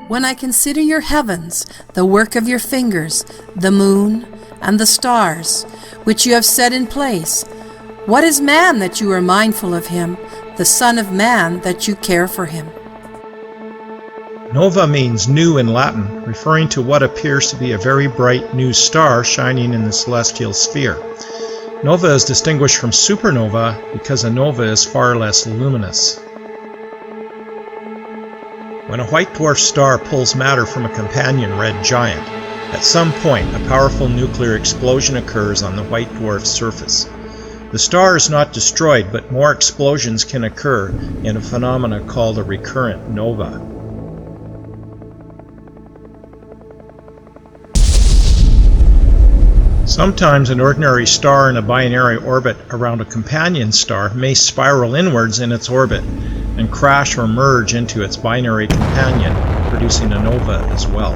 When I consider your heavens, the work of your fingers, the moon and the stars, which you have set in place, what is man that you are mindful of him, the Son of Man that you care for him? Nova means new in Latin, referring to what appears to be a very bright new star shining in the celestial sphere. Nova is distinguished from supernova because a nova is far less luminous. When a white dwarf star pulls matter from a companion red giant, at some point a powerful nuclear explosion occurs on the white dwarf's surface. The star is not destroyed, but more explosions can occur in a phenomena called a recurrent nova. Sometimes an ordinary star in a binary orbit around a companion star may spiral inwards in its orbit and crash or merge into its binary companion, producing a nova as well.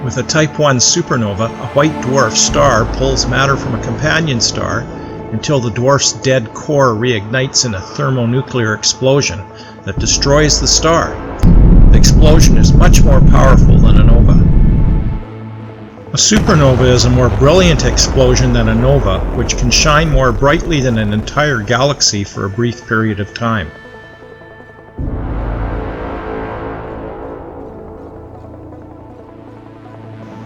With a Type 1 supernova, a white dwarf star pulls matter from a companion star until the dwarf's dead core reignites in a thermonuclear explosion that destroys the star. The explosion is much more powerful than a nova. A supernova is a more brilliant explosion than a nova, which can shine more brightly than an entire galaxy for a brief period of time.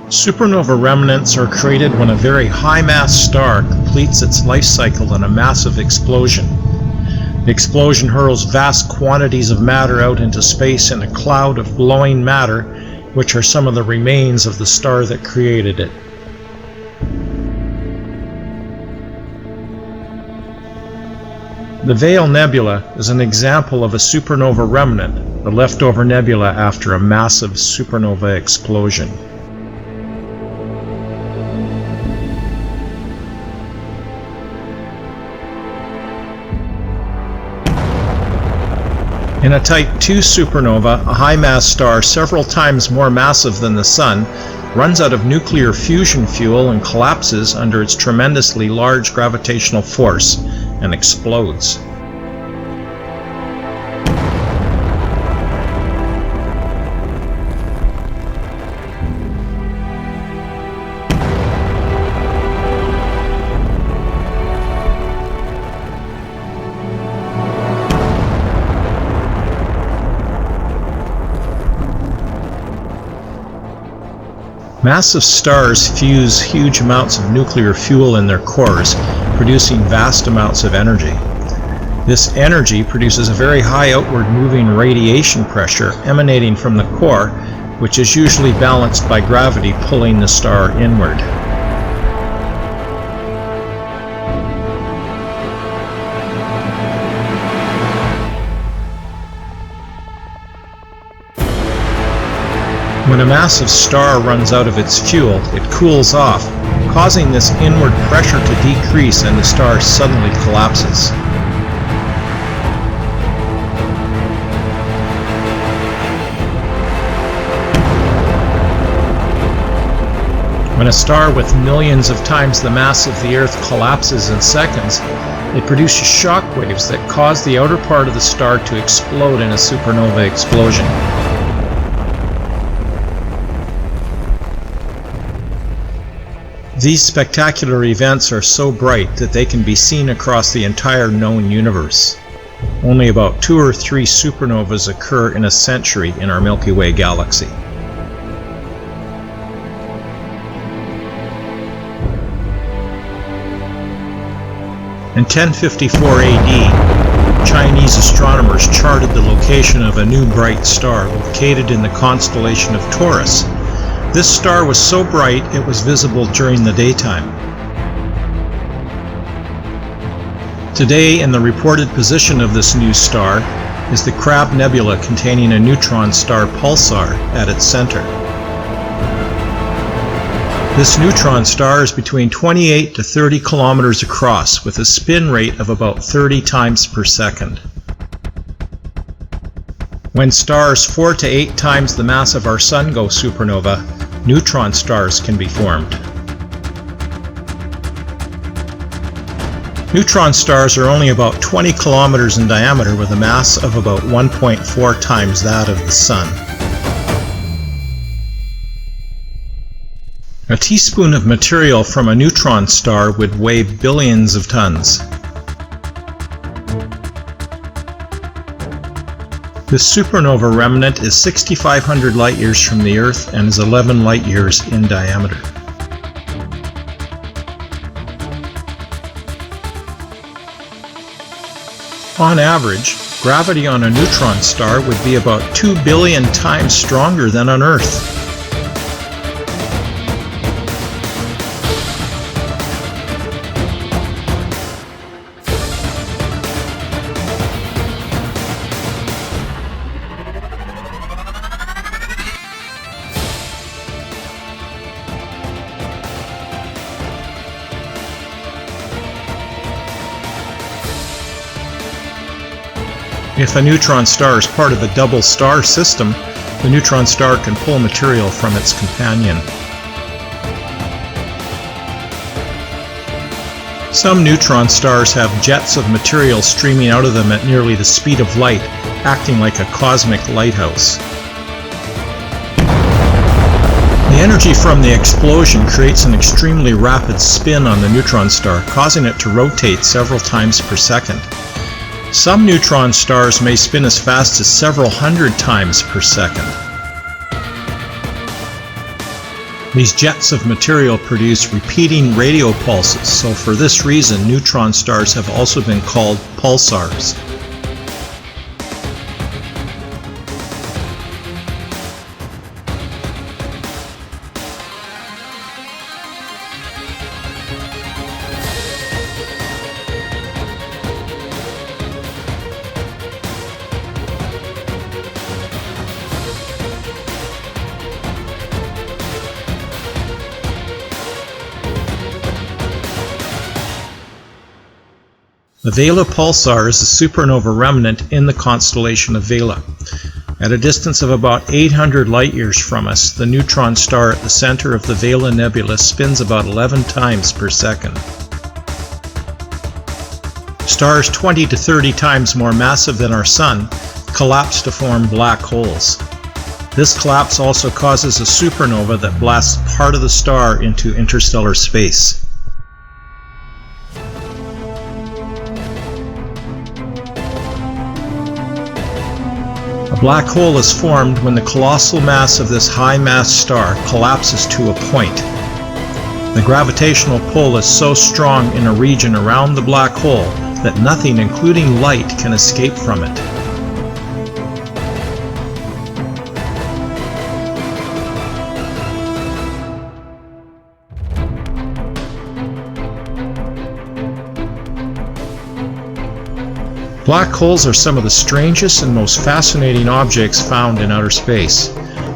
Supernova remnants are created when a very high-mass star completes its life cycle in a massive explosion. The explosion hurls vast quantities of matter out into space in a cloud of glowing matter, which are some of the remains of the star that created it. The Veil Nebula is an example of a supernova remnant, the leftover nebula after a massive supernova explosion. In a Type 2 supernova, a high-mass star several times more massive than the Sun runs out of nuclear fusion fuel and collapses under its tremendously large gravitational force and explodes. Massive stars fuse huge amounts of nuclear fuel in their cores, producing vast amounts of energy. This energy produces a very high outward moving radiation pressure emanating from the core, which is usually balanced by gravity pulling the star inward. When a massive star runs out of its fuel, it cools off, causing this inward pressure to decrease and the star suddenly collapses. When a star with millions of times the mass of the Earth collapses in seconds, it produces shock waves that cause the outer part of the star to explode in a supernova explosion. These spectacular events are so bright that they can be seen across the entire known universe. Only about 2 or 3 supernovas occur in a century in our Milky Way galaxy. In 1054 AD, Chinese astronomers charted the location of a new bright star located in the constellation of Taurus. This star was so bright it was visible during the daytime. Today, in the reported position of this new star, is the Crab Nebula containing a neutron star pulsar at its center. This neutron star is between 28 to 30 kilometers across, with a spin rate of about 30 times per second. When stars 4 to 8 times the mass of our Sun go supernova, neutron stars can be formed. Neutron stars are only about 20 kilometers in diameter with a mass of about 1.4 times that of the Sun. A teaspoon of material from a neutron star would weigh billions of tons. This supernova remnant is 6,500 light-years from the Earth and is 11 light-years in diameter. On average, gravity on a neutron star would be about 2 billion times stronger than on Earth. If a neutron star is part of a double star system, the neutron star can pull material from its companion. Some neutron stars have jets of material streaming out of them at nearly the speed of light, acting like a cosmic lighthouse. The energy from the explosion creates an extremely rapid spin on the neutron star, causing it to rotate several times per second. Some neutron stars may spin as fast as several hundred times per second. These jets of material produce repeating radio pulses, so for this reason neutron stars have also been called pulsars. The Vela pulsar is a supernova remnant in the constellation of Vela. At a distance of about 800 light-years from us, the neutron star at the center of the Vela nebula spins about 11 times per second. Stars 20 to 30 times more massive than our Sun collapse to form black holes. This collapse also causes a supernova that blasts part of the star into interstellar space. A black hole is formed when the colossal mass of this high-mass star collapses to a point. The gravitational pull is so strong in a region around the black hole that nothing, including light, can escape from it. Black holes are some of the strangest and most fascinating objects found in outer space.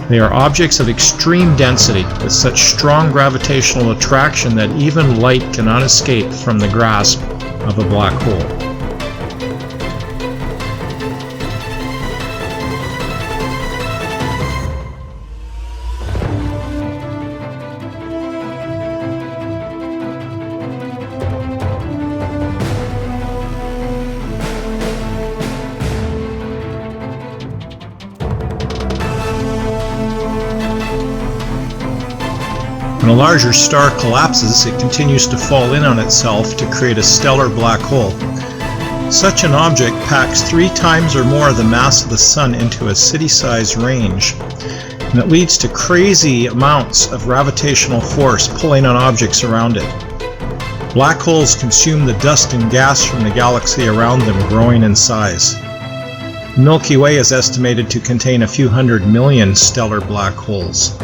They are objects of extreme density with such strong gravitational attraction that even light cannot escape from the grasp of a black hole. When a larger star collapses, it continues to fall in on itself to create a stellar black hole. Such an object packs 3 times or more the mass of the Sun into a city-sized range, and it leads to crazy amounts of gravitational force pulling on objects around it. Black holes consume the dust and gas from the galaxy around them, growing in size. The Milky Way is estimated to contain a few hundred million stellar black holes.